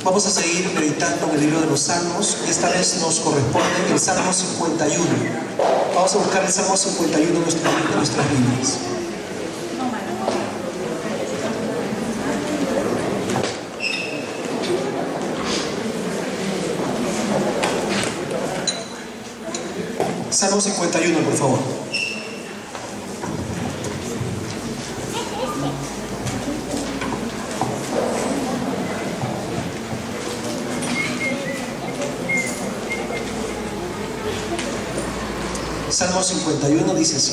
Vamos a seguir meditando en el libro de los Salmos. Esta vez nos corresponde el Salmo 51. Vamos a buscar el Salmo 51 en nuestras Biblias. Salmo 51, por favor. Salmo 51 dice así: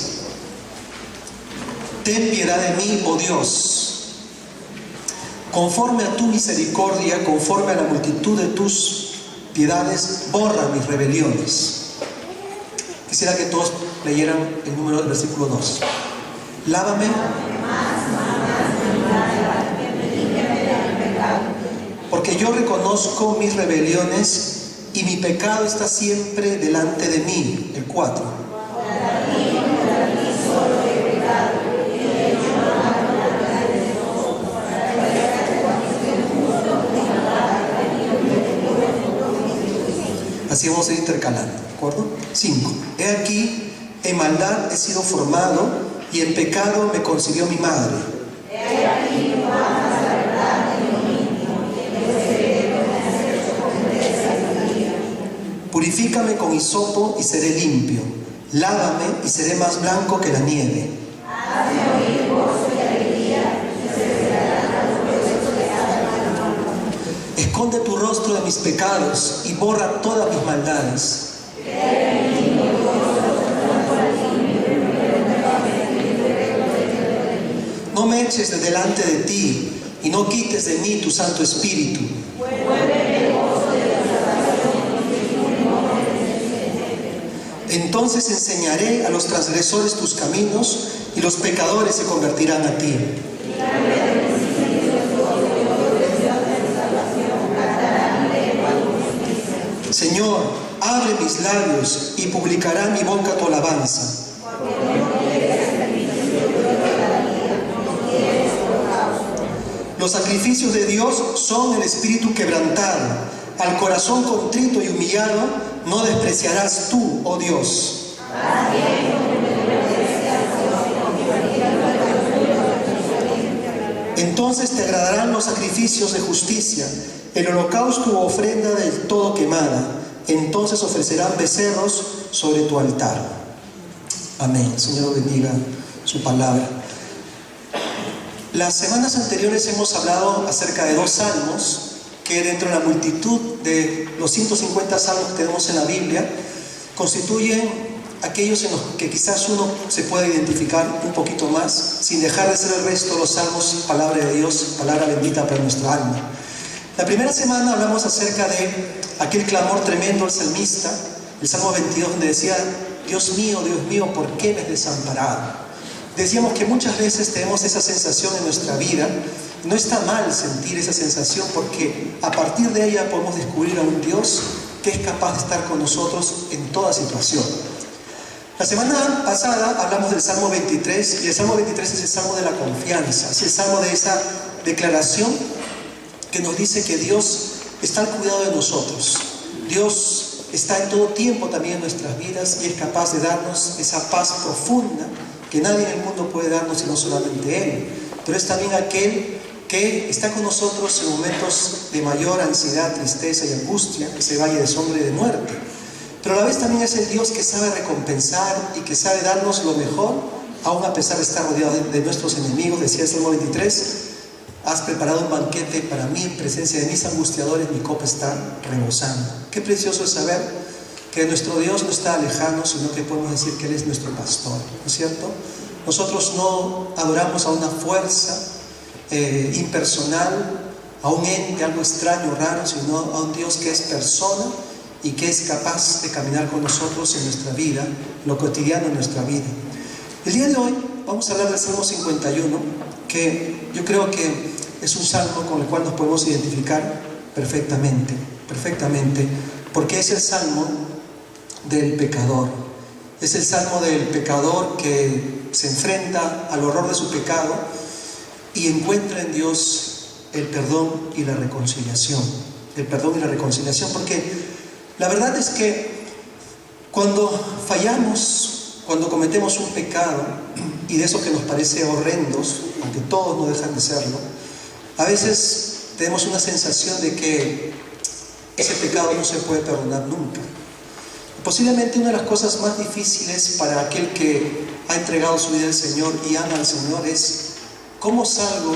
Ten piedad de mí, oh Dios, conforme a tu misericordia, conforme a la multitud de tus piedades, borra mis rebeliones. Quisiera que todos leyeran el número del versículo 2. Lávame porque yo reconozco mis rebeliones y mi pecado está siempre delante de mí. El 4. Así vamos a ir intercalando, ¿de acuerdo? 5. He aquí, en maldad he sido formado, y en pecado me concibió mi madre. He aquí, no amas la verdad en lo íntimo, y en lo secreto me has hecho cometer sabiduría. Purifícame con hisopo y seré limpio. Lávame y seré más blanco que la nieve. Hazme oír gozo y alegría, y se desgarrarán los huesos de cada mano. Esconde tu rostro de mis pecados y borra todas mis maldades. No me eches de delante de ti y no quites de mí tu Santo Espíritu. Entonces enseñaré a los transgresores tus caminos y los pecadores se convertirán a ti. Señor, abre mis labios y publicará mi boca tu alabanza. Los sacrificios de Dios son el espíritu quebrantado. Al corazón contrito y humillado no despreciarás tú, oh Dios. Entonces te agradarán los sacrificios de justicia, el holocausto u ofrenda del todo quemada. Entonces ofrecerán becerros sobre tu altar. Amén. Señor, bendiga su palabra. Las semanas anteriores hemos hablado acerca de 2 salmos que dentro de la multitud de los 150 salmos que tenemos en la Biblia constituyen aquellos en los que quizás uno se pueda identificar un poquito más, sin dejar de ser el resto de los salmos palabra de Dios, palabra bendita para nuestra alma. La primera semana hablamos acerca de aquel clamor tremendo del salmista, el Salmo 22, donde decía: Dios mío, ¿por qué me has desamparado? Decíamos que muchas veces tenemos esa sensación en nuestra vida. No está mal sentir esa sensación, porque a partir de ella podemos descubrir a un Dios que es capaz de estar con nosotros en toda situación. La semana pasada hablamos del Salmo 23, y el Salmo 23 es el Salmo de la confianza, es el Salmo de esa declaración que nos dice que Dios está al cuidado de nosotros. Dios está en todo tiempo también en nuestras vidas y es capaz de darnos esa paz profunda que nadie en el mundo puede darnos sino solamente Él. Pero es también aquel que está con nosotros en momentos de mayor ansiedad, tristeza y angustia, ese valle de sombra y de muerte. Pero a la vez también es el Dios que sabe recompensar y que sabe darnos lo mejor, aún a pesar de estar rodeado de nuestros enemigos. Decía el Salmo 23: has preparado un banquete para mí en presencia de mis angustiadores, mi copa está rebosando. Qué precioso es saber que nuestro Dios no está lejano, sino que podemos decir que Él es nuestro pastor, ¿no es cierto? Nosotros no adoramos a una fuerza impersonal, a un ente, algo extraño, raro, sino a un Dios que es persona y que es capaz de caminar con nosotros en nuestra vida, lo cotidiano en nuestra vida. El día de hoy vamos a hablar del Salmo 51, que yo creo que es un salmo con el cual nos podemos identificar perfectamente, porque es el salmo del pecador. Es el salmo del pecador que se enfrenta al horror de su pecado y encuentra en Dios el perdón y la reconciliación. del perdón y la reconciliación, porque la verdad es que cuando fallamos, cuando cometemos un pecado, y de esos que nos parece horrendos, aunque todos no dejan de serlo, a veces tenemos una sensación de que ese pecado no se puede perdonar nunca. Posiblemente una de las cosas más difíciles para aquel que ha entregado su vida al Señor y ama al Señor es: ¿cómo salgo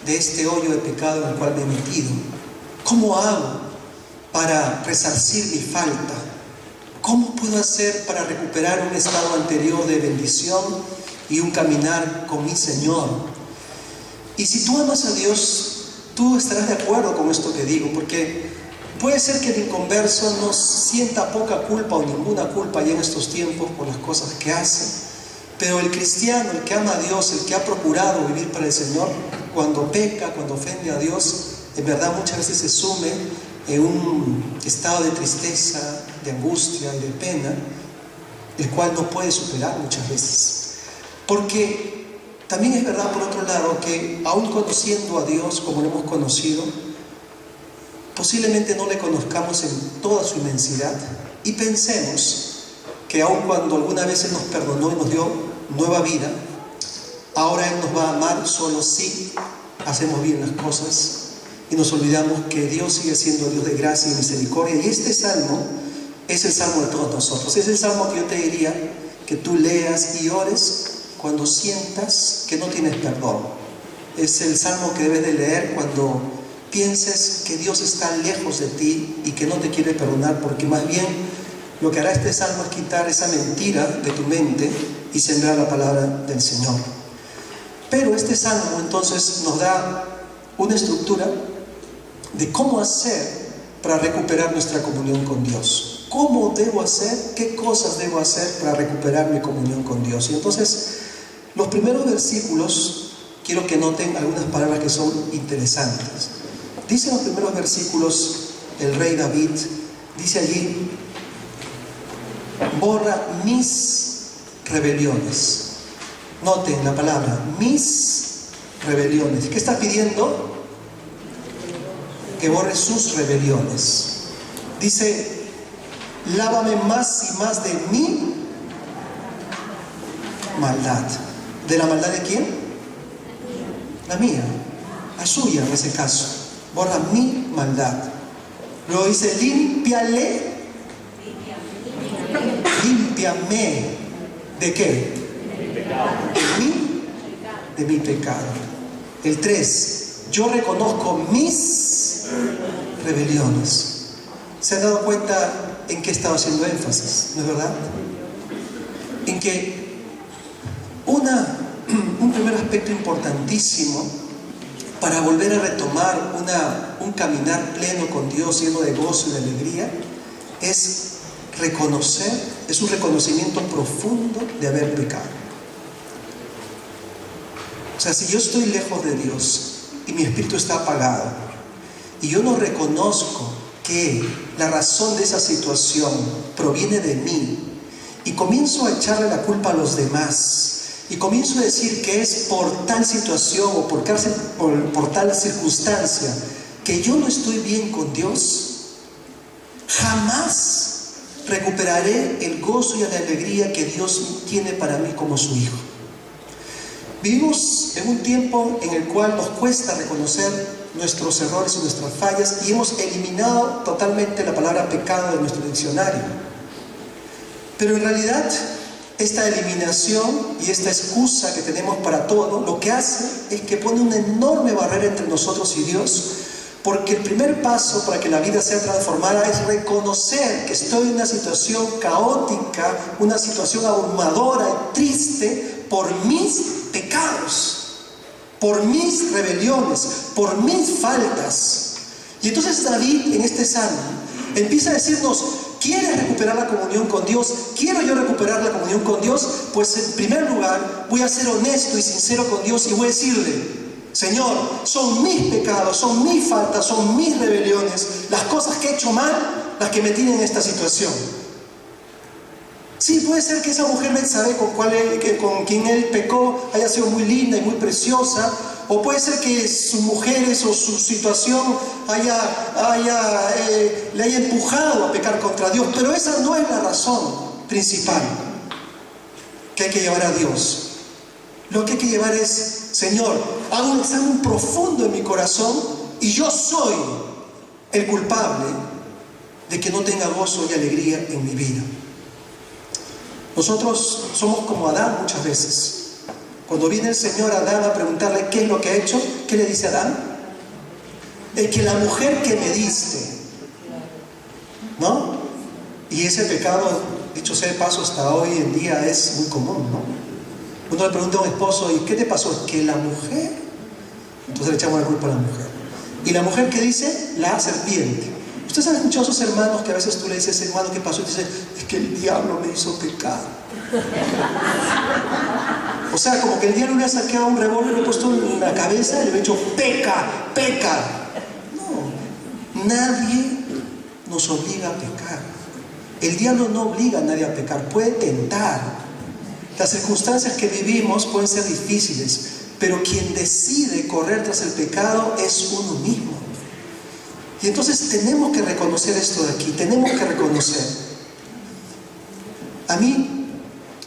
de este hoyo de pecado en el cual me he metido? ¿Cómo hago para resarcir mi falta? ¿Cómo puedo hacer para recuperar un estado anterior de bendición y un caminar con mi Señor? Y si tú amas a Dios, tú estarás de acuerdo con esto que digo, porque puede ser que el inconverso no sienta poca culpa o ninguna culpa ya en estos tiempos por las cosas que hace, pero el cristiano, el que ama a Dios, el que ha procurado vivir para el Señor, cuando peca, cuando ofende a Dios, en verdad muchas veces se sume en un estado de tristeza, de angustia y de pena, el cual no puede superar muchas veces. Porque también es verdad, por otro lado, que aún conociendo a Dios como lo hemos conocido, posiblemente no le conozcamos en toda su inmensidad y pensemos que aun cuando alguna vez Él nos perdonó y nos dio nueva vida, ahora Él nos va a amar solo si hacemos bien las cosas y nos olvidamos que Dios sigue siendo Dios de gracia y misericordia. Y este salmo es el salmo de todos nosotros. Es el salmo que yo te diría que tú leas y ores cuando sientas que no tienes perdón. Es el salmo que debes de leer cuando pienses que Dios está lejos de ti y que no te quiere perdonar, porque más bien lo que hará este salmo es quitar esa mentira de tu mente y sembrar la palabra del Señor. Pero este salmo entonces nos da una estructura de cómo hacer para recuperar nuestra comunión con Dios. ¿Cómo debo hacer? ¿Qué cosas debo hacer para recuperar mi comunión con Dios? Y entonces, los primeros versículos, quiero que noten algunas palabras que son interesantes. Dice en los primeros versículos el rey David, dice allí: borra mis rebeliones. Noten la palabra, mis rebeliones. ¿Qué está pidiendo? Que borre sus rebeliones. Dice: lávame más y más de mi maldad. ¿De la maldad de quién? La mía, la suya en ese caso. Borra mi maldad. Luego dice: límpiame. ¿De qué? De mi pecado. El 3. Yo reconozco mis rebeliones. ¿Se han dado cuenta en qué he estado haciendo énfasis? ¿No es verdad? En que un primer aspecto importantísimo para volver a retomar un caminar pleno con Dios, lleno de gozo y de alegría, es reconocer, es un reconocimiento profundo de haber pecado. O sea, si yo estoy lejos de Dios y mi espíritu está apagado y yo no reconozco que la razón de esa situación proviene de mí y comienzo a echarle la culpa a los demás y comienzo a decir que es por tal situación o por tal circunstancia que yo no estoy bien con Dios, jamás recuperaré el gozo y la alegría que Dios tiene para mí como su hijo. Vivimos en un tiempo en el cual nos cuesta reconocer nuestros errores y nuestras fallas y hemos eliminado totalmente la palabra pecado de nuestro diccionario. Pero en realidad esta eliminación y esta excusa que tenemos para todo lo que hace es que pone una enorme barrera entre nosotros y Dios, porque el primer paso para que la vida sea transformada es reconocer que estoy en una situación caótica, una situación abrumadora y triste por mis pecados, por mis rebeliones, por mis faltas. Y entonces David en este salmo empieza a decirnos: ¿quieres recuperar la comunión con Dios? ¿Quiero yo recuperar la comunión con Dios? Pues en primer lugar voy a ser honesto y sincero con Dios y voy a decirle: Señor, son mis pecados, son mis faltas, son mis rebeliones, las cosas que he hecho mal, las que me tienen en esta situación. Sí, puede ser que esa mujer Betsabé con quien él pecó haya sido muy linda y muy preciosa, o puede ser que sus mujeres o su situación le haya empujado a pecar contra Dios, pero esa no es la razón principal que hay que llevar a Dios. Lo que hay que llevar es: Señor, hago un examen profundo en mi corazón y yo soy el culpable de que no tenga gozo y alegría en mi vida. Nosotros somos como Adán muchas veces. Cuando viene el Señor a Adán a preguntarle qué es lo que ha hecho, ¿qué le dice Adán? Es que la mujer que me diste, ¿no? Y ese pecado, dicho sea de paso, hasta hoy en día es muy común, ¿no? Uno le pregunta a un esposo: ¿y qué te pasó? Es que la mujer. Entonces le echamos la culpa a la mujer. ¿Y la mujer qué dice? La serpiente. Ustedes han escuchado a sus hermanos que a veces tú le dices: hermano, ¿qué pasó? Y dice: es que el diablo me hizo pecar. O sea, como que el diablo le ha sacado un revólver, le ha puesto en la cabeza y le ha dicho: peca, peca. No, nadie nos obliga a pecar. El diablo no obliga a nadie a pecar, puede tentar. Las circunstancias que vivimos pueden ser difíciles, pero quien decide correr tras el pecado es uno mismo. Y entonces tenemos que reconocer esto de aquí, tenemos que reconocer. A mí,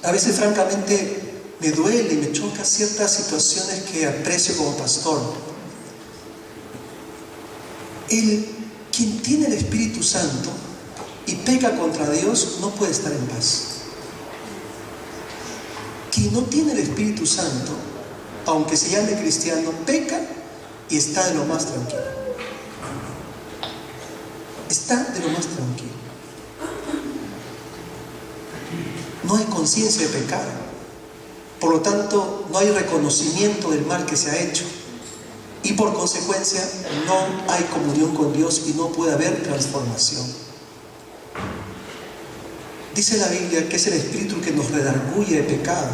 a veces francamente, me duele y me choca ciertas situaciones que aprecio como pastor. Quien tiene el Espíritu Santo y peca contra Dios no puede estar en paz. Quien no tiene el Espíritu Santo, aunque se llame cristiano, peca y está de lo más tranquilo. Está de lo más tranquilo. No hay conciencia de pecado. Por lo tanto, no hay reconocimiento del mal que se ha hecho. Y por consecuencia, no hay comunión con Dios y no puede haber transformación. Dice la Biblia que es el Espíritu que nos redarguye de pecado.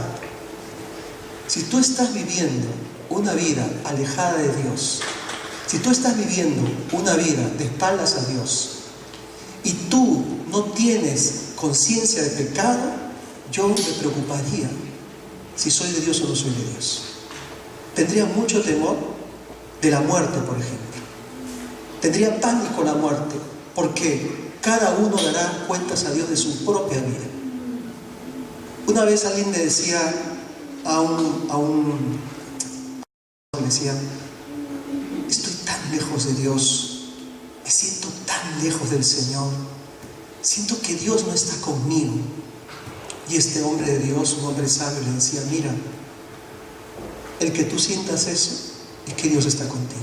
Si tú estás viviendo una vida alejada de Dios, si tú estás viviendo una vida de espaldas a Dios y tú no tienes conciencia de pecado, yo me preocuparía si soy de Dios o no soy de Dios. Tendría mucho temor de la muerte, por ejemplo. Tendría pánico a la muerte, porque cada uno dará cuentas a Dios de su propia vida. Una vez alguien me decía me decía: estoy tan lejos de Dios, me siento tan lejos del Señor, siento que Dios no está conmigo. Y este hombre de Dios, un hombre sabio, le decía: mira, el que tú sientas eso es que Dios está contigo.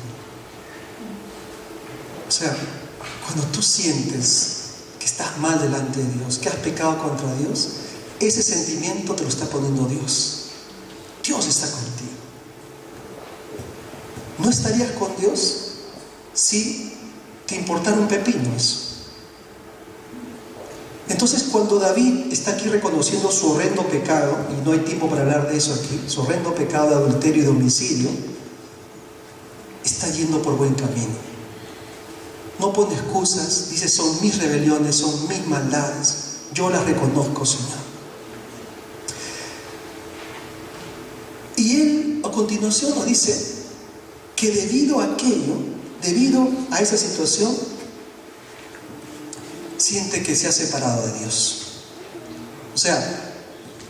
O sea, cuando tú sientes que estás mal delante de Dios, que has pecado contra Dios, ese sentimiento te lo está poniendo Dios. Dios está contigo. ¿No estarías con Dios si te importara un pepino eso? Entonces, cuando David está aquí reconociendo su horrendo pecado, y no hay tiempo para hablar de eso aquí, su horrendo pecado de adulterio y de homicidio, está yendo por buen camino. No pone excusas, dice: son mis rebeliones, son mis maldades, yo las reconozco, Señor. Y él a continuación nos dice que debido a aquello, debido a esa situación, siente que se ha separado de Dios. O sea,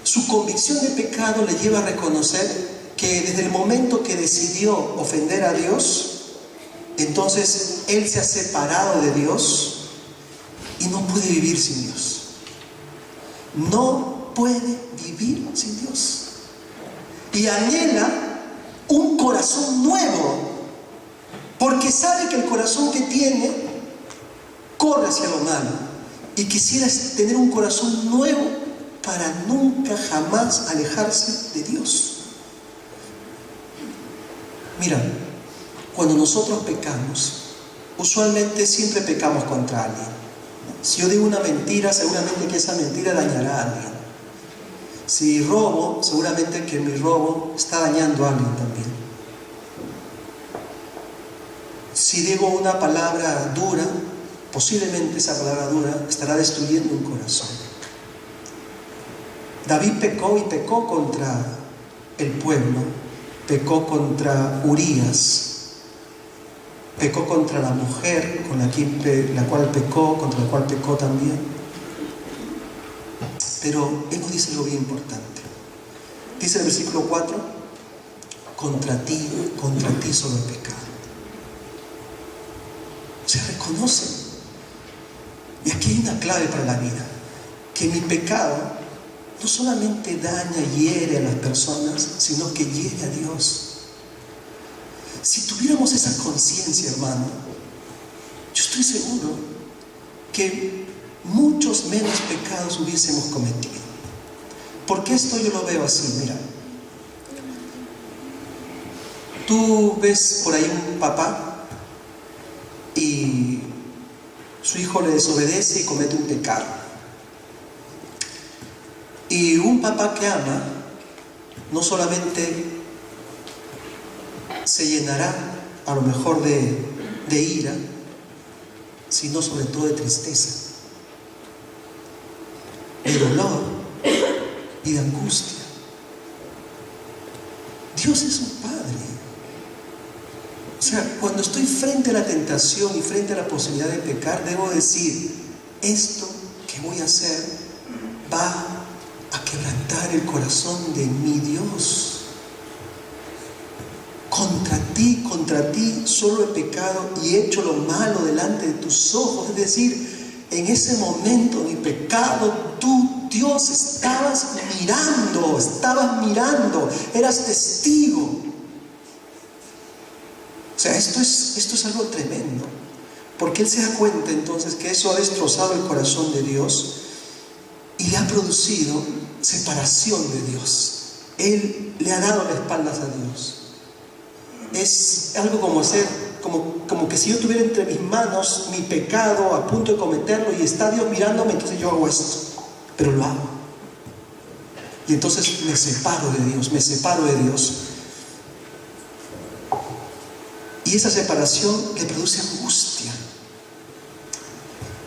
su convicción de pecado le lleva a reconocer que desde el momento que decidió ofender a Dios, entonces él se ha separado de Dios y no puede vivir sin Dios. No puede vivir sin Dios. Y anhela un corazón nuevo, porque sabe que el corazón que tiene corre hacia lo malo, y quisiera tener un corazón nuevo para nunca jamás alejarse de Dios. Mira, cuando nosotros pecamos, usualmente siempre pecamos contra alguien. Si yo digo una mentira, seguramente que esa mentira dañará a alguien. Si robo, seguramente que mi robo está dañando a alguien también. Si digo una palabra dura, posiblemente esa palabra dura estará destruyendo un corazón. David pecó y pecó contra el pueblo, pecó contra Urías, pecó contra la mujer con la cual pecó, contra la cual pecó también. Pero Él nos dice algo bien importante. Dice el versículo 4, contra ti solo he pecado. O sea, reconocen. Y aquí hay una clave para la vida, que mi pecado no solamente daña y hiere a las personas, sino que hiere a Dios. Si tuviéramos esa conciencia, hermano, yo estoy seguro que muchos menos pecados hubiésemos cometido. Porque esto yo lo veo así, mira. Tú ves por ahí un papá y su hijo le desobedece y comete un pecado. Y un papá que ama no solamente se llenará a lo mejor de ira, sino sobre todo de tristeza, de dolor y de angustia. Dios es un Padre. O sea, cuando estoy frente a la tentación y frente a la posibilidad de pecar, debo decir, esto que voy a hacer va a quebrantar el corazón de mi Dios. Contra ti solo he pecado y he hecho lo malo delante de tus ojos. Es decir, en ese momento mi pecado, tú, Dios, estabas mirando, eras testigo. O sea, esto es algo tremendo, porque Él se da cuenta entonces que eso ha destrozado el corazón de Dios y ha producido separación de Dios. Él le ha dado las espaldas a Dios. Es algo como que si yo tuviera entre mis manos mi pecado a punto de cometerlo y está Dios mirándome, entonces yo hago esto, pero lo hago. Y entonces me separo de Dios. Y esa separación le produce angustia.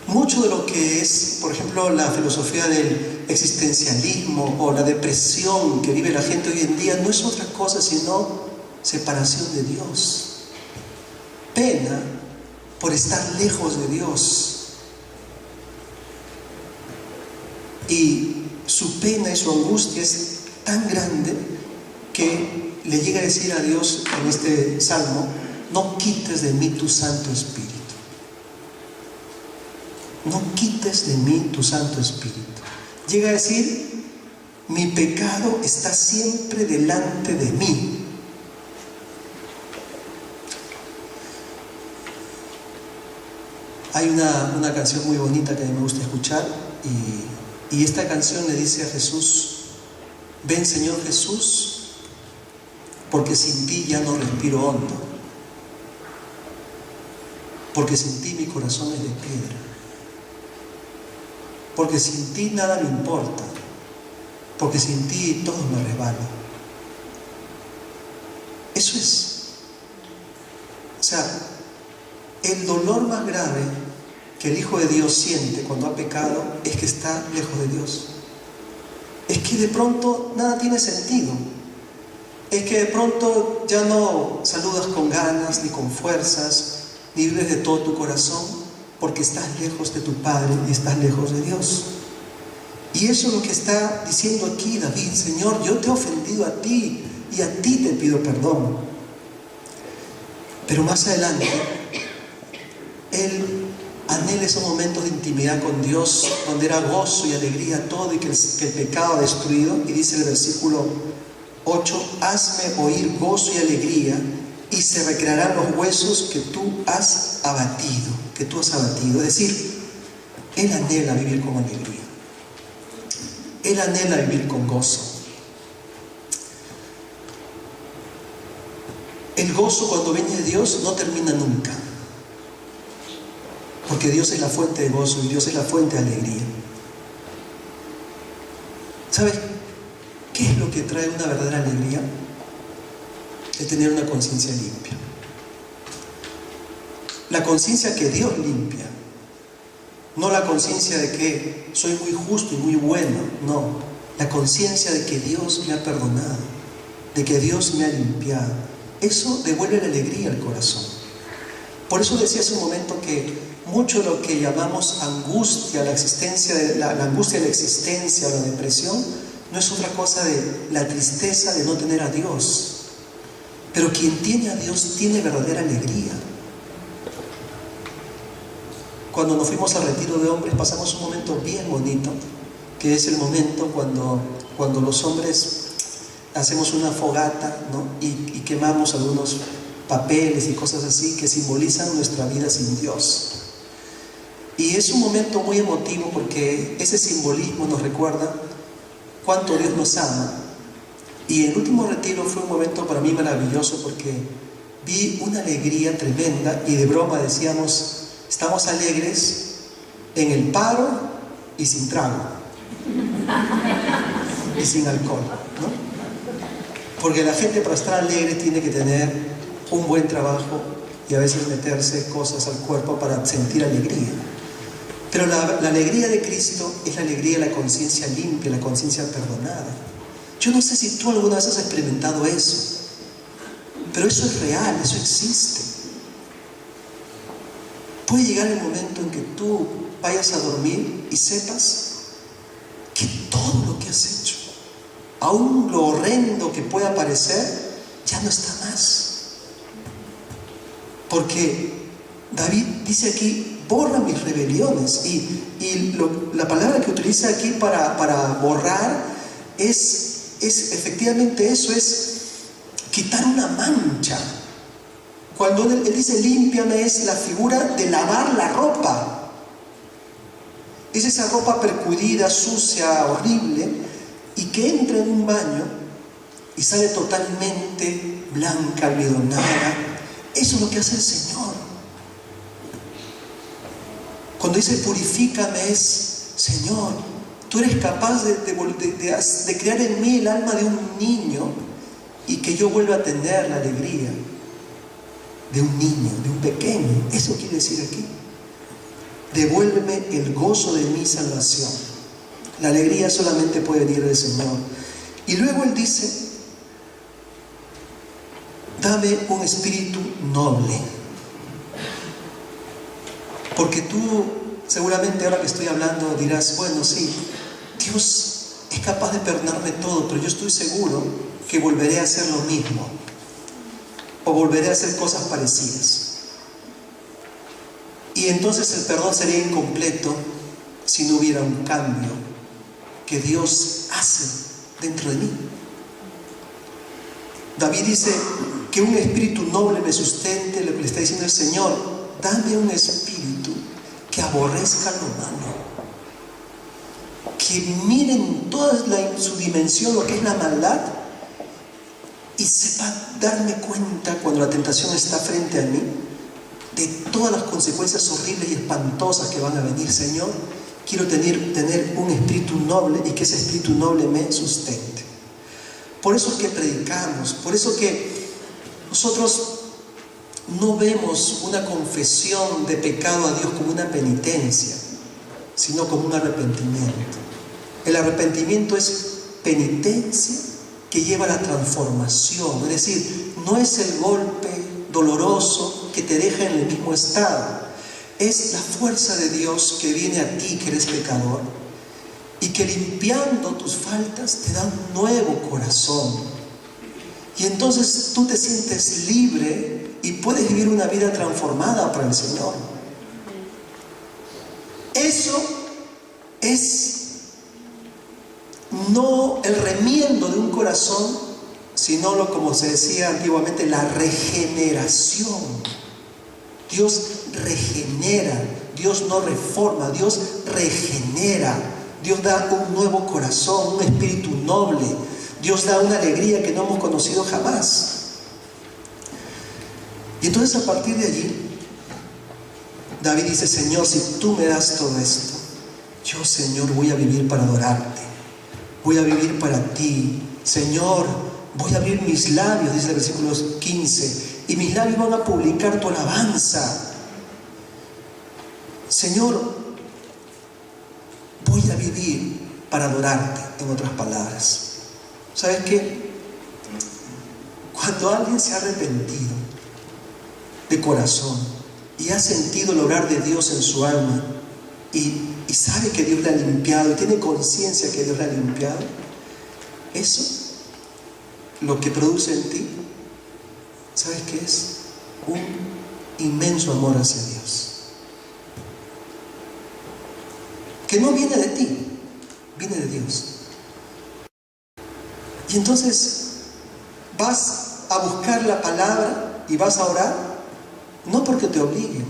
Mucho de lo que es, por ejemplo, la filosofía del existencialismo o la depresión que vive la gente hoy en día no es otra cosa sino separación de Dios. Pena por estar lejos de Dios. Y su pena y su angustia es tan grande que le llega a decir a Dios en este salmo: no quites de mí tu Santo Espíritu. No quites de mí tu Santo Espíritu. Llega a decir: mi pecado está siempre delante de mí. Hay una canción muy bonita que a mí me gusta escuchar y esta canción le dice a Jesús: ven, Señor Jesús, porque sin ti ya no respiro hondo, porque sin ti mi corazón es de piedra, porque sin ti nada me importa, porque sin ti todo me resbala. Eso es. O sea, el dolor más grave que el Hijo de Dios siente cuando ha pecado es que está lejos de Dios. Es que de pronto nada tiene sentido. Es que de pronto ya no saludas con ganas, ni con fuerzas, ni vives de todo tu corazón, porque estás lejos de tu Padre y estás lejos de Dios. Y eso es lo que está diciendo aquí David: Señor, yo te he ofendido a ti y a ti te pido perdón. Pero más adelante, Él anhela esos momentos de intimidad con Dios, donde era gozo y alegría todo y que el pecado ha destruido. Y dice en el versículo 8: hazme oír gozo y alegría, y se recrearán los huesos que tú has abatido. Es decir, Él anhela vivir con alegría. Él anhela vivir con gozo. El gozo cuando viene de Dios no termina nunca, porque Dios es la fuente de gozo y Dios es la fuente de alegría. ¿Sabes qué es lo que trae una verdadera alegría? Es tener una conciencia limpia. La conciencia que Dios limpia, no la conciencia de que soy muy justo y muy bueno, no, la conciencia de que Dios me ha perdonado, de que Dios me ha limpiado. Eso devuelve la alegría al corazón. Por eso decía hace un momento que mucho de lo que llamamos angustia, la angustia de la existencia o la depresión, no es otra cosa de la tristeza de no tener a Dios. Pero quien tiene a Dios tiene verdadera alegría. Cuando nos fuimos al retiro de hombres pasamos un momento bien bonito, que es el momento cuando los hombres hacemos una fogata, ¿no? y quemamos algunos papeles y cosas así que simbolizan nuestra vida sin Dios. Y es un momento muy emotivo porque ese simbolismo nos recuerda cuánto Dios nos ama. Y el último retiro fue un momento para mí maravilloso porque vi una alegría tremenda y de broma decíamos, estamos alegres en el paro y sin trago y sin alcohol, ¿no? Porque la gente para estar alegre tiene que tener un buen trabajo y a veces meterse cosas al cuerpo para sentir alegría. Pero la alegría de Cristo es la alegría de la conciencia limpia, la conciencia perdonada. Yo no sé si tú alguna vez has experimentado eso, pero eso es real, eso existe. Puede llegar el momento en que tú vayas a dormir y sepas que todo lo que has hecho, aún lo horrendo que pueda parecer, ya no está más. Porque David dice aquí, borra mis rebeliones. Y la palabra que utiliza aquí para borrar es efectivamente eso, es quitar una mancha. Cuando él dice límpiame, es la figura de lavar la ropa. Es esa ropa percudida, sucia, horrible, y que entra en un baño y sale totalmente blanca, almidonada. Eso es lo que hace el Señor. Cuando dice purifícame es, Señor, tú eres capaz de crear en mí el alma de un niño y que yo vuelva a tener la alegría de un niño, de un pequeño. Eso quiere decir aquí. Devuélveme el gozo de mi salvación. La alegría solamente puede venir del Señor. Y luego Él dice, dame un espíritu noble. Porque tú seguramente ahora que estoy hablando dirás, bueno, sí, Dios es capaz de perdonarme todo, pero yo estoy seguro que volveré a hacer lo mismo o volveré a hacer cosas parecidas. Y entonces el perdón sería incompleto si no hubiera un cambio que Dios hace dentro de mí. David dice que un espíritu noble me sustente. Lo que le está diciendo el Señor, dame un espíritu que aborrezca lo malo, que mire en toda su dimensión lo que es la maldad y sepa darme cuenta cuando la tentación está frente a mí de todas las consecuencias horribles y espantosas que van a venir. Señor, quiero tener un espíritu noble y que ese espíritu noble me sustente. Por eso es que predicamos, por eso que nosotros no vemos una confesión de pecado a Dios como una penitencia, sino como un arrepentimiento. El arrepentimiento es penitencia que lleva a la transformación, es decir, no es el golpe doloroso que te deja en el mismo estado, es la fuerza de Dios que viene a ti que eres pecador y que limpiando tus faltas te da un nuevo corazón. Y entonces tú te sientes libre y puedes vivir una vida transformada para el Señor. Eso es no el remiendo de un corazón, sino como se decía antiguamente, la regeneración. Dios regenera, Dios no reforma, Dios regenera. Dios da un nuevo corazón, un espíritu noble. Dios da una alegría que no hemos conocido jamás. Y entonces a partir de allí, David dice, Señor, si tú me das todo esto, yo, Señor, voy a vivir para adorarte. Voy a vivir para ti. Señor, voy a abrir mis labios, dice el versículo 15, y mis labios van a publicar tu alabanza. Señor, voy a vivir para adorarte, en otras palabras. ¿Sabes qué? Cuando alguien se ha arrepentido de corazón y ha sentido el obrar de Dios en su alma y sabe que Dios le ha limpiado y tiene conciencia que Dios le ha limpiado, eso lo que produce en ti, ¿sabes qué es? Un inmenso amor hacia Dios, que no viene de ti, viene de Dios. Y entonces vas a buscar la palabra y vas a orar, no porque te obliguen,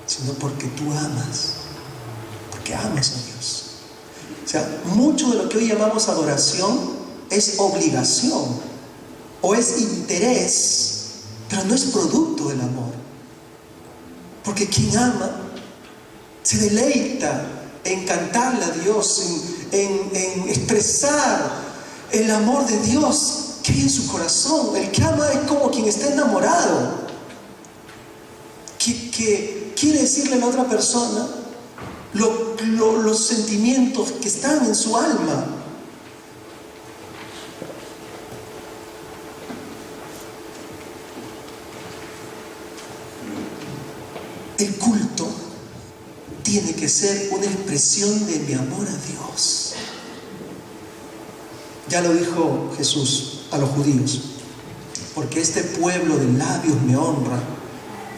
sino porque tú amas, porque amas a Dios. O sea, mucho de lo que hoy llamamos adoración es obligación o es interés, pero no es producto del amor. Porque quien ama se deleita en cantarle a Dios, en expresar el amor de Dios que hay en su corazón. El que ama es como quien está enamorado, que quiere decirle a la otra persona los sentimientos que están en su alma. El culto tiene que ser una expresión de mi amor a Dios. Ya lo dijo Jesús a los judíos: porque este pueblo de labios me honra,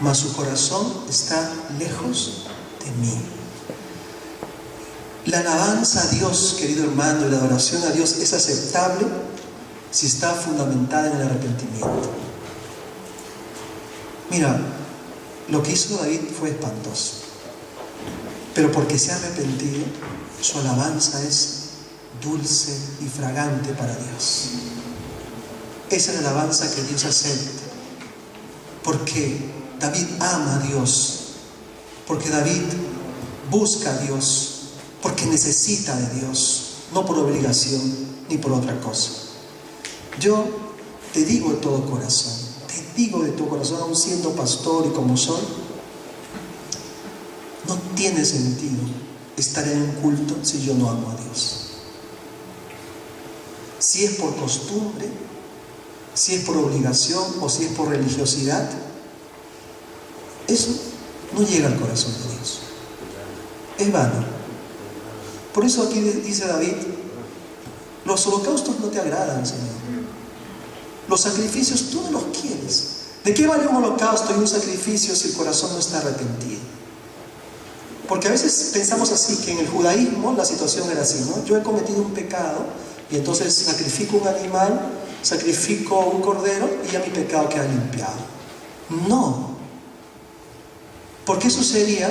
mas su corazón está lejos de mí. La alabanza a Dios, querido hermano, y la adoración a Dios es aceptable si está fundamentada en el arrepentimiento. Mira, lo que hizo David fue espantoso, pero porque se ha arrepentido, su alabanza es dulce y fragante para Dios. Esa es la alabanza que Dios acepta, porque David ama a Dios, porque David busca a Dios, porque necesita de Dios, no por obligación ni por otra cosa. Yo te digo de todo corazón, aún siendo pastor y como soy, no tiene sentido estar en un culto si yo no amo a Dios. Si es por costumbre, si es por obligación o si es por religiosidad, eso no llega al corazón de Dios. Es vano. Por eso aquí dice David: los holocaustos no te agradan, Señor. Los sacrificios tú no los quieres. ¿De qué vale un holocausto y un sacrificio si el corazón no está arrepentido? Porque a veces pensamos así, que en el judaísmo la situación era así, ¿no? Yo he cometido un pecado y entonces sacrifico un animal, sacrifico un cordero y ya mi pecado queda limpiado. No, porque eso sería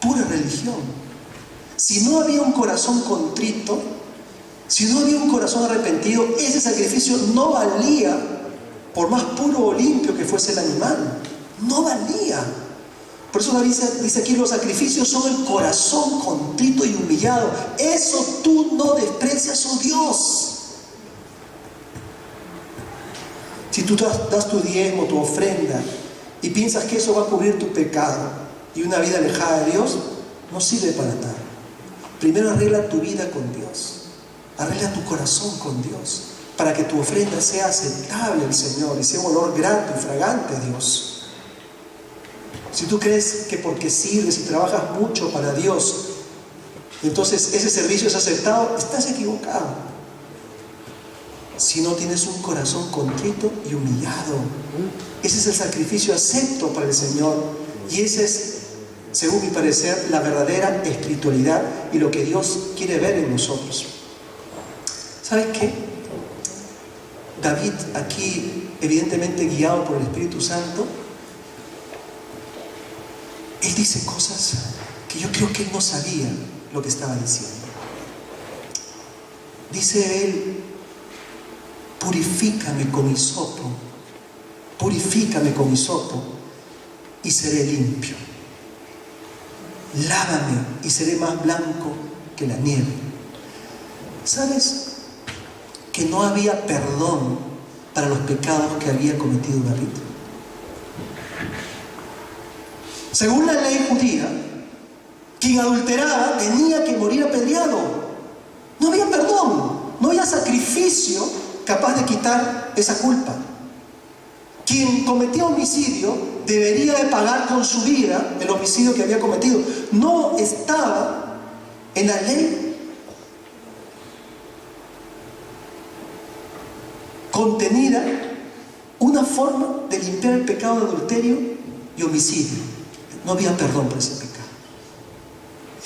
pura religión. Si no había un corazón contrito, si no había un corazón arrepentido, ese sacrificio no valía, por más puro o limpio que fuese el animal. No valía. Por eso David dice aquí: los sacrificios son el corazón contrito y humillado. Eso tú no desprecias, oh Dios. Si tú das tu diezmo, tu ofrenda, y piensas que eso va a cubrir tu pecado y una vida alejada de Dios, no sirve para nada. Primero arregla tu vida con Dios, arregla tu corazón con Dios, para que tu ofrenda sea aceptable al Señor y sea un olor grato y fragante a Dios. Si tú crees que porque sirves y trabajas mucho para Dios, entonces ese servicio es aceptado, estás equivocado. Si no tienes un corazón contrito y humillado, ese es el sacrificio acepto para el Señor, y ese es, según mi parecer, la verdadera espiritualidad y lo que Dios quiere ver en nosotros. ¿Sabes qué? David, aquí evidentemente guiado por el Espíritu Santo, él dice cosas que yo creo que él no sabía lo que estaba diciendo. Dice él: purifícame con hisopo y seré limpio. Lávame y seré más blanco que la nieve. ¿Sabes que no había perdón para los pecados que había cometido David? Según la ley judía, quien adulteraba tenía que morir apedreado. No había perdón, no había sacrificio capaz de quitar esa culpa. Quien cometía homicidio debería de pagar con su vida el homicidio que había cometido. No estaba en la ley contenida una forma de limpiar el pecado de adulterio y homicidio. No había perdón por ese pecado.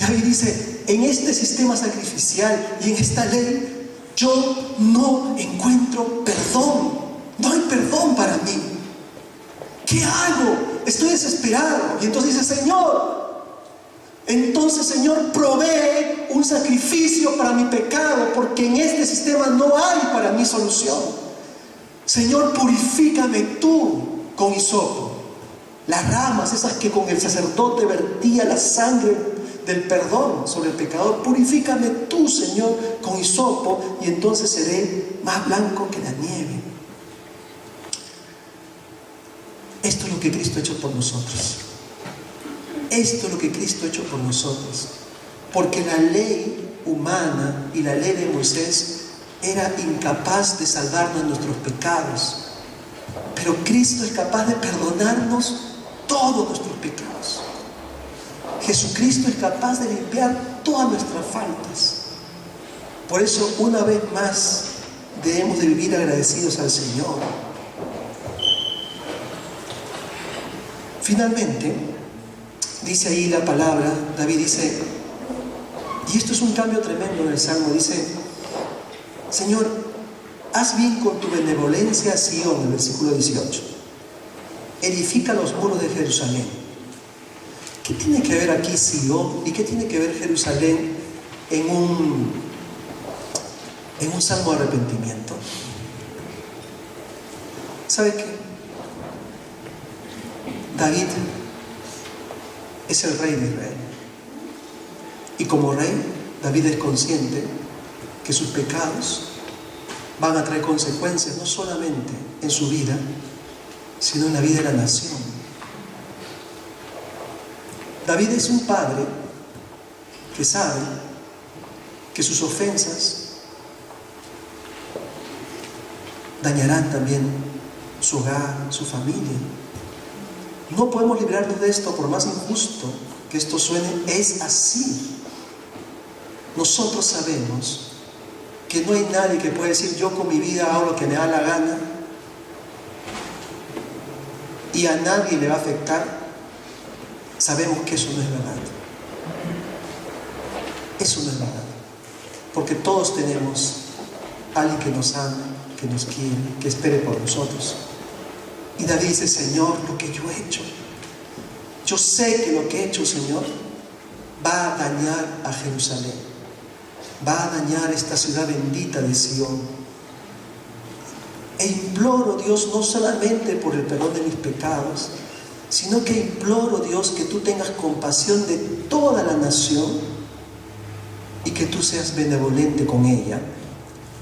Y ahí dice, en este sistema sacrificial y en esta ley, yo no encuentro perdón. No hay perdón para mí. ¿Qué hago? Estoy desesperado. Y entonces dice, Señor, provee un sacrificio para mi pecado, porque en este sistema no hay para mí solución. Señor, purifícame tú con hisopo. Las ramas, esas que con el sacerdote vertía la sangre del perdón sobre el pecador, purifícame tú, Señor, con hisopo, y entonces seré más blanco que la nieve. Esto es lo que Cristo ha hecho por nosotros. Esto es lo que Cristo ha hecho por nosotros. Porque la ley humana y la ley de Moisés era incapaz de salvarnos de nuestros pecados. Pero Cristo es capaz de perdonarnos todos nuestros pecados. Jesucristo es capaz de limpiar todas nuestras faltas. Por eso, una vez más, debemos de vivir agradecidos al Señor. Finalmente, dice ahí la palabra, David dice, y esto es un cambio tremendo en el Salmo, dice, Señor, haz bien con tu benevolencia a Sion, en el versículo 18. Edifica los muros de Jerusalén. ¿Qué tiene que ver aquí Sion y qué tiene que ver Jerusalén en un salmo de arrepentimiento? ¿Sabe qué? David es el rey de Israel. Y como rey, David es consciente que sus pecados van a traer consecuencias no solamente en su vida, sino en la vida de la nación. David es un padre que sabe que sus ofensas dañarán también su hogar, su familia. No podemos librarnos de esto, por más injusto que esto suene, es así. Nosotros sabemos que no hay nadie que pueda decir, yo con mi vida hago lo que me da la gana y a nadie le va a afectar. Sabemos que eso no es verdad. Eso no es verdad. Porque todos tenemos a alguien que nos ama, que nos quiere, que espere por nosotros. Y David dice, Señor, lo que yo he hecho, yo sé que lo que he hecho, Señor, va a dañar a Jerusalén, va a dañar esta ciudad bendita de Sion. E imploro, Dios, no solamente por el perdón de mis pecados, sino que imploro, Dios, que tú tengas compasión de toda la nación y que tú seas benevolente con ella,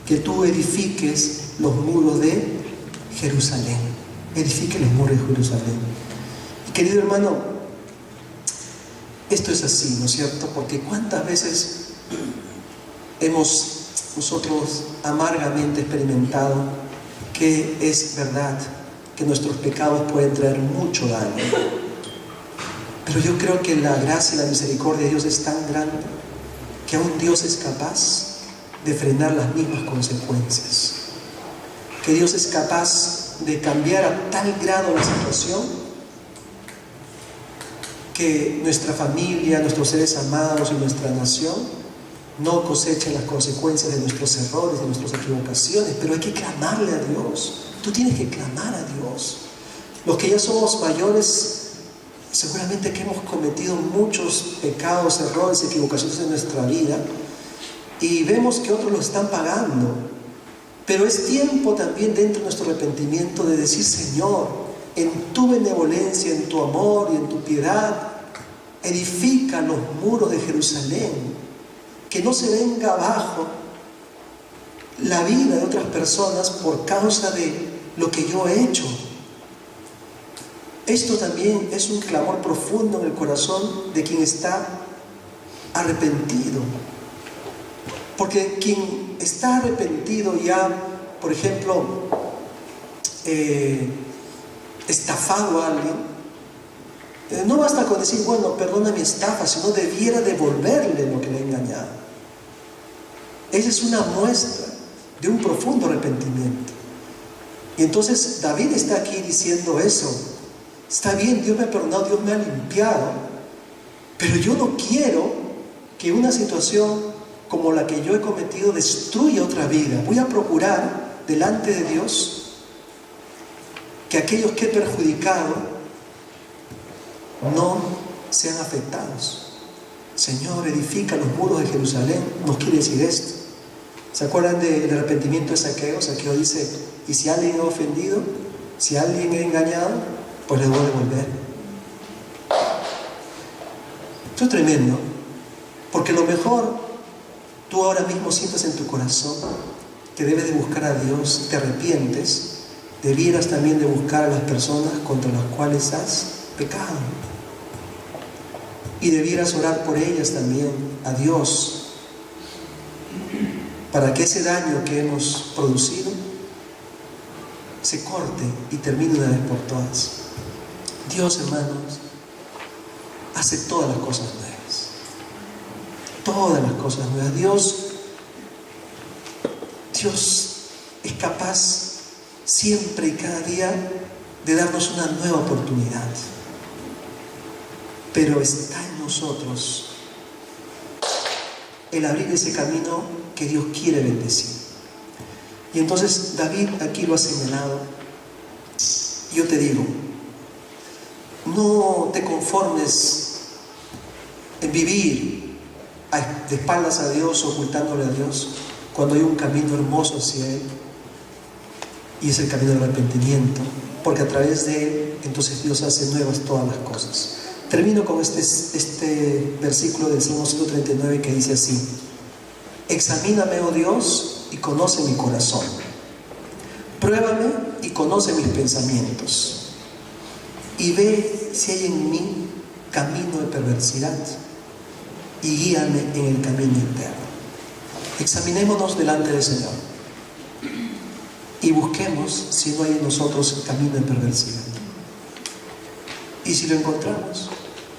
que tú edifiques los muros de Jerusalén. Edifique los muros de Jerusalén. Y querido hermano, esto es así, ¿no es cierto? Porque cuántas veces hemos nosotros amargamente experimentado que es verdad que nuestros pecados pueden traer mucho daño. Pero yo creo que la gracia y la misericordia de Dios es tan grande que aún Dios es capaz de frenar las mismas consecuencias. Que Dios es capaz de cambiar a tal grado la situación que nuestra familia, nuestros seres amados y nuestra nación no cosechen las consecuencias de nuestros errores, de nuestras equivocaciones. Pero hay que clamarle a Dios. Tú tienes que clamar a Dios. Los que ya somos mayores, seguramente que hemos cometido muchos pecados, errores, equivocaciones en nuestra vida y vemos que otros lo están pagando. Pero es tiempo también dentro de nuestro arrepentimiento de decir, Señor, en tu benevolencia, en tu amor y en tu piedad, edifica los muros de Jerusalén, que no se venga abajo la vida de otras personas por causa de lo que yo he hecho. Esto también es un clamor profundo en el corazón de quien está arrepentido. Porque quien está arrepentido ya por ejemplo, estafado a alguien, no basta con decir, bueno, perdona mi estafa, sino debiera devolverle lo que le ha engañado. Esa es una muestra de un profundo arrepentimiento. Y entonces David está aquí diciendo eso. Está bien, Dios me ha perdonado, Dios me ha limpiado, pero yo no quiero que una situación como la que yo he cometido destruya otra vida. Voy a procurar delante de Dios que aquellos que he perjudicado no sean afectados. Señor, edifica los muros de Jerusalén. Nos quiere decir esto. ¿Se acuerdan del arrepentimiento de Zaqueo? Zaqueo dice, y si alguien ha ofendido, si alguien ha engañado, pues le voy a devolver. Esto es tremendo, porque lo mejor tú ahora mismo sientes en tu corazón que debes de buscar a Dios, te arrepientes, debieras también de buscar a las personas contra las cuales has pecado. Y debieras orar por ellas también, a Dios, para que ese daño que hemos producido se corte y termine una vez por todas. Dios, hermanos, hace todas las cosas nuevas. Todas las cosas nuevas. Dios es capaz siempre y cada día de darnos una nueva oportunidad. Pero está en nosotros el abrir ese camino que Dios quiere bendecir. Y entonces David aquí lo ha señalado. Yo te digo, no te conformes en vivir de espaldas a Dios, ocultándole a Dios, cuando hay un camino hermoso hacia Él, y es el camino del arrepentimiento, porque a través de Él entonces Dios hace nuevas todas las cosas. Termino con este versículo del Salmo 139 que dice así: examíname, oh Dios, y conoce mi corazón. Pruébame y conoce mis pensamientos. Y ve si hay en mí camino de perversidad, y guíame en el camino eterno. Examinémonos delante del Señor y busquemos si no hay en nosotros el camino de perversidad. Y si lo encontramos,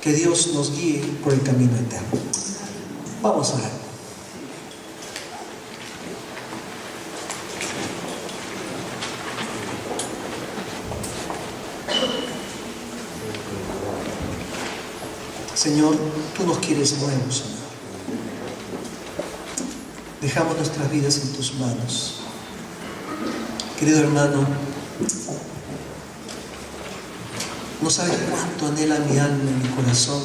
que Dios nos guíe por el camino eterno. Vamos a orar. Señor, tú nos quieres nuevos, Señor. Dejamos nuestras vidas en tus manos. Querido hermano, no sabes cuánto anhela mi alma y mi corazón.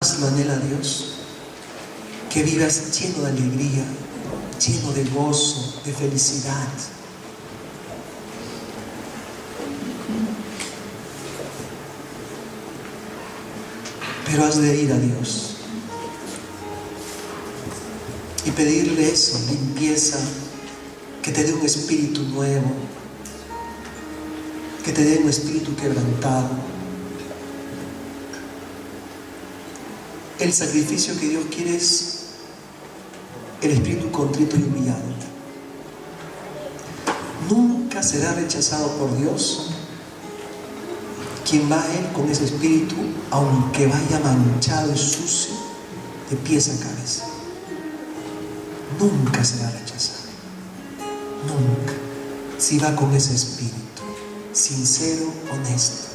Más lo anhela Dios. Que vivas lleno de alegría, lleno de gozo, de felicidad. Pero has de ir a Dios y pedirle eso, limpieza, que te dé un espíritu nuevo, que te dé un espíritu quebrantado. El sacrificio que Dios quiere es el espíritu contrito y humillado. Nunca será rechazado por Dios quien va a Él con ese espíritu, aunque vaya manchado y sucio de pies a cabeza. Nunca será rechazado. Nunca. Si va con ese espíritu sincero, honesto.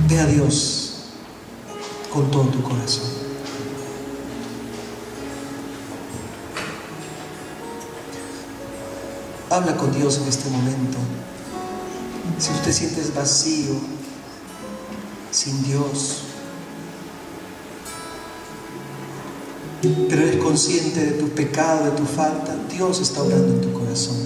Ve a Dios con todo tu corazón. Habla con Dios en este momento. Si usted siente vacío, sin Dios, pero eres consciente de tu pecado, de tu falta, Dios está obrando en tu corazón.